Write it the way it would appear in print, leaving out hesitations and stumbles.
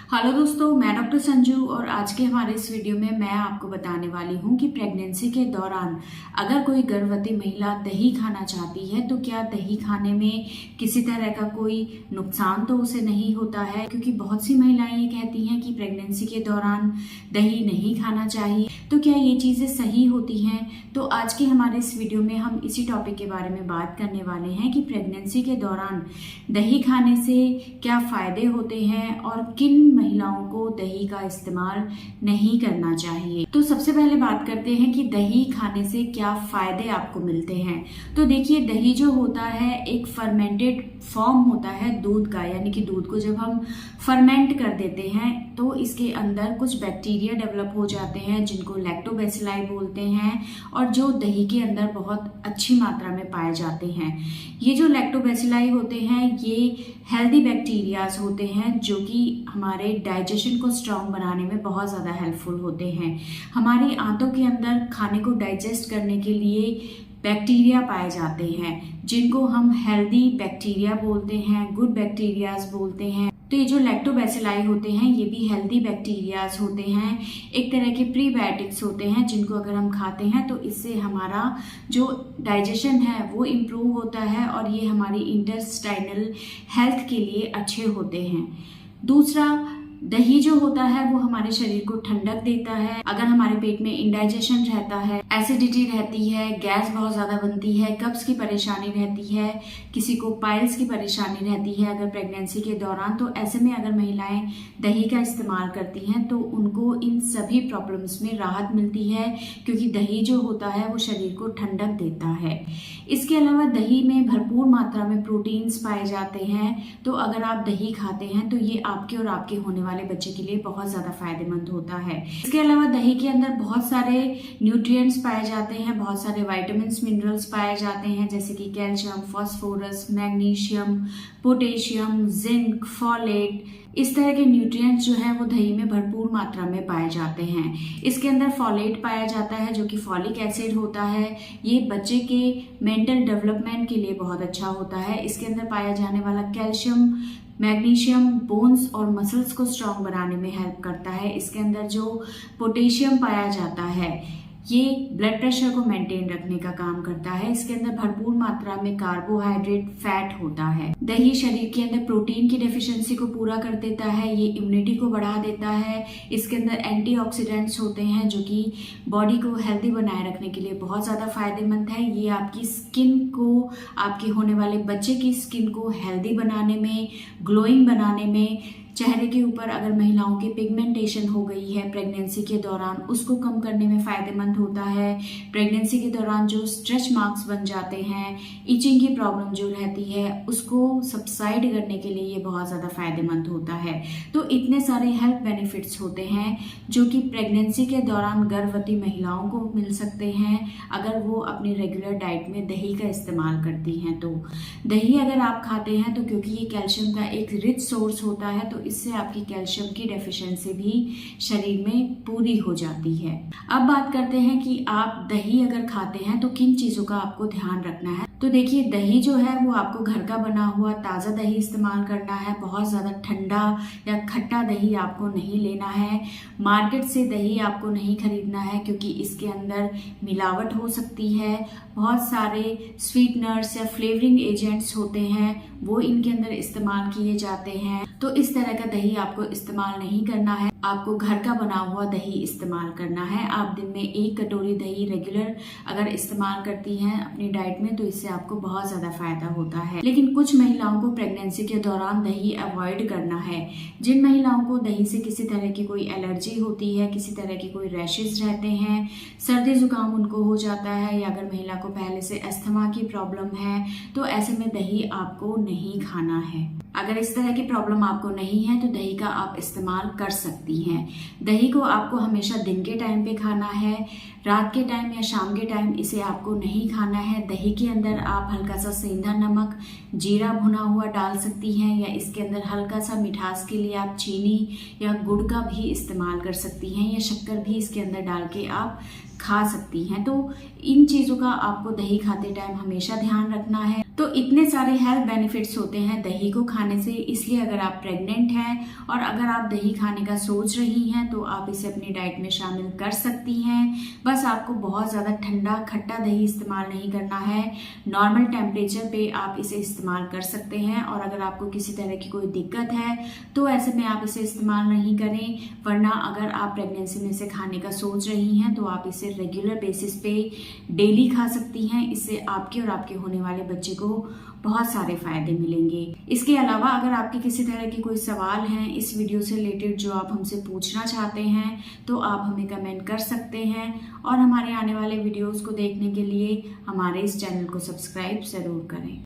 Hello दोस्तों, मैं doctor Sanju और आज के हमारे इस वीडियो में मैं आपको बताने वाली हूँ कि प्रेगनेंसी के दौरान अगर कोई गर्भवती महिला दही खाना चाहती है तो क्या दही खाने में किसी तरह का कोई नुकसान तो उसे नहीं होता है। क्योंकि बहुत सी महिलाएं ये कहती हैं कि प्रेगनेंसी के दौरान दही नहीं खाना चाहिए, तो क्या ये चीज़ें सही होती हैं। तो आज के हमारे इस वीडियो में हम इसी टॉपिक के बारे में बात करने वाले हैं कि प्रेगनेंसी के दौरान दही खाने से क्या फ़ायदे होते हैं और किन महिलाओं को दही का इस्तेमाल नहीं करना चाहिए। तो सबसे पहले बात करते हैं कि दही खाने से क्या फायदे आपको मिलते हैं। तो देखिए, दही जो होता है एक फर्मेंटेड फॉर्म होता है दूध का, यानी कि दूध को जब हम फर्मेंट कर देते हैं तो इसके अंदर कुछ बैक्टीरिया डेवलप हो जाते हैं जिनको लैक्टोबैसिलाई बोलते हैं और जो दही के अंदर बहुत अच्छी मात्रा में पाए जाते हैं। ये जो लैक्टोबैसिलाई होते हैं ये हेल्दी बैक्टीरियाज होते हैं जो कि हमारे डाइजेशन को स्ट्रांग बनाने में बहुत ज़्यादा हेल्पफुल होते हैं। हमारी आंतों के अंदर खाने को डाइजेस्ट करने के लिए बैक्टीरिया पाए जाते हैं जिनको हम हेल्दी बैक्टीरिया बोलते हैं, गुड बैक्टीरियाज बोलते हैं। तो ये जो लैक्टोबैसिलाई होते हैं ये भी हेल्दी बैक्टीरियाज होते हैं, एक तरह के प्रीबायोटिक्स होते हैं जिनको अगर हम खाते हैं तो इससे हमारा जो डाइजेशन है वो इम्प्रूव होता है और ये हमारी इंटेस्टाइनल हेल्थ के लिए अच्छे होते हैं। दूसरा, दही जो होता है वो हमारे शरीर को ठंडक देता है। अगर हमारे पेट में इंडाइजेशन रहता है, एसिडिटी रहती है, गैस बहुत ज़्यादा बनती है, कब्ज की परेशानी रहती है, किसी को पाइल्स की परेशानी रहती है अगर प्रेगनेंसी के दौरान, तो ऐसे में अगर महिलाएं दही का इस्तेमाल करती हैं तो उनको इन सभी प्रॉब्लम्स में राहत मिलती है क्योंकि दही जो होता है वो शरीर को ठंडक देता है। इसके अलावा दही में भरपूर मात्रा में प्रोटीन्स पाए जाते हैं, तो अगर आप दही खाते हैं तो ये आपके और आपके होने वाले बच्चे के लिए बहुत ज़्यादा फायदेमंद होता है। इसके अलावा दही के अंदर बहुत सारे न्यूट्रिएंट्स पाए जाते हैं, बहुत सारे विटामिन्स मिनरल्स पाए जाते हैं जैसे कि calcium, phosphorus, magnesium, potassium, zinc, folate. इस तरह के न्यूट्रिएंट्स जो है वो दही में भरपूर मात्रा में पाए जाते हैं। इसके अंदर फॉलेट पाया जाता है जो कि फॉलिक एसिड होता है। ये बच्चे के मेंटल डेवलपमेंट के लिए बहुत अच्छा होता है। इसके अंदर पाया जाने वाला कैल्शियम, मैग्नीशियम बोन्स और मसल्स को स्ट्रांग बनाने में हेल्प करता है। इसके अंदर जो पोटेशियम पाया जाता है ये ब्लड प्रेशर को मेंटेन रखने का काम करता है। इसके अंदर भरपूर मात्रा में कार्बोहाइड्रेट, फैट होता है। दही शरीर के अंदर प्रोटीन की डेफिशिएंसी को पूरा कर देता है, ये इम्यूनिटी को बढ़ा देता है। इसके अंदर एंटीऑक्सीडेंट्स होते हैं जो कि बॉडी को हेल्दी बनाए रखने के लिए बहुत ज़्यादा फायदेमंद है। ये आपकी स्किन को, आपके होने वाले बच्चे की स्किन को हेल्दी बनाने में, ग्लोइंग बनाने में, चेहरे के ऊपर अगर महिलाओं की पिगमेंटेशन हो गई है प्रेगनेंसी के दौरान उसको कम करने में फ़ायदेमंद होता है। प्रेगनेंसी के दौरान जो स्ट्रेच मार्क्स बन जाते हैं, इचिंग की प्रॉब्लम जो रहती है उसको सबसाइड करने के लिए ये बहुत ज़्यादा फ़ायदेमंद होता है। तो इतने सारे हेल्थ बेनिफिट्स होते हैं जो कि प्रेगनेंसी के दौरान गर्भवती महिलाओं को मिल सकते हैं अगर वो अपनी रेगुलर डाइट में दही का इस्तेमाल करती हैं। तो दही अगर आप खाते हैं तो क्योंकि ये कैल्शियम का एक रिच सोर्स होता है तो इससे आपकी कैल्शियम की डेफिशिएंसी भी शरीर में पूरी हो जाती है। अब बात करते हैं कि आप दही अगर खाते हैं तो किन चीज़ों का आपको ध्यान रखना है। तो देखिए, दही जो है वो आपको घर का बना हुआ ताज़ा दही इस्तेमाल करना है। बहुत ज़्यादा ठंडा या खट्टा दही आपको नहीं लेना है। मार्केट से दही आपको नहीं खरीदना है क्योंकि इसके अंदर मिलावट हो सकती है। बहुत सारे स्वीटनर्स या फ्लेवरिंग एजेंट्स होते हैं वो इनके अंदर इस्तेमाल किए जाते हैं। तो इस तरह का दही आपको इस्तेमाल नहीं करना है, आपको घर का बना हुआ दही इस्तेमाल करना है। आप दिन में 1 कटोरी दही रेगुलर अगर इस्तेमाल करती हैं अपनी डाइट में तो इससे आपको बहुत ज़्यादा फायदा होता है। लेकिन कुछ महिलाओं को प्रेगनेंसी के दौरान दही अवॉइड करना है। जिन महिलाओं को दही से किसी तरह की कोई एलर्जी होती है, किसी तरह की कोई रैशेज रहते हैं, सर्दी जुकाम उनको हो जाता है या अगर महिला को पहले से अस्थमा की प्रॉब्लम है तो ऐसे में दही आपको नहीं खाना है। अगर इस तरह की प्रॉब्लम आपको नहीं है तो दही का आप इस्तेमाल कर सकती हैं। दही को आपको हमेशा दिन के टाइम पे खाना है, रात के टाइम या शाम के टाइम इसे आपको नहीं खाना है। दही के अंदर आप हल्का सा सेंधा नमक, जीरा भुना हुआ डाल सकती हैं या इसके अंदर हल्का सा मिठास के लिए आप चीनी या गुड़ का भी इस्तेमाल कर सकती हैं या शक्कर भी इसके अंदर डाल के आप खा सकती हैं। तो इन चीज़ों का आपको दही खाते टाइम हमेशा ध्यान रखना है। तो इतने सारे हेल्थ बेनिफिट्स होते हैं दही को खाने से, इसलिए अगर आप प्रेग्नेंट हैं और अगर आप दही खाने का सोच रही हैं तो आप इसे अपनी डाइट में शामिल कर सकती हैं। बस आपको बहुत ज़्यादा ठंडा खट्टा दही इस्तेमाल नहीं करना है, नॉर्मल टेम्परेचर पे आप इसे इस्तेमाल कर सकते हैं। और अगर आपको किसी तरह की कोई दिक्कत है तो ऐसे में आप इसे इस्तेमाल नहीं करें, वरना अगर आप प्रेगनेंसी में इसे खाने का सोच रही हैं तो आप इसे रेगुलर बेसिस पे डेली खा सकती हैं। इससे आपके और आपके होने वाले बच्चे को बहुत सारे फायदे मिलेंगे। इसके अलावा अगर आपके किसी तरह की कोई सवाल हैं इस वीडियो से रिलेटेड जो आप हमसे पूछना चाहते हैं तो आप हमें कमेंट कर सकते हैं। और हमारे आने वाले वीडियोस को देखने के लिए हमारे इस चैनल को सब्सक्राइब ज़रूर करें।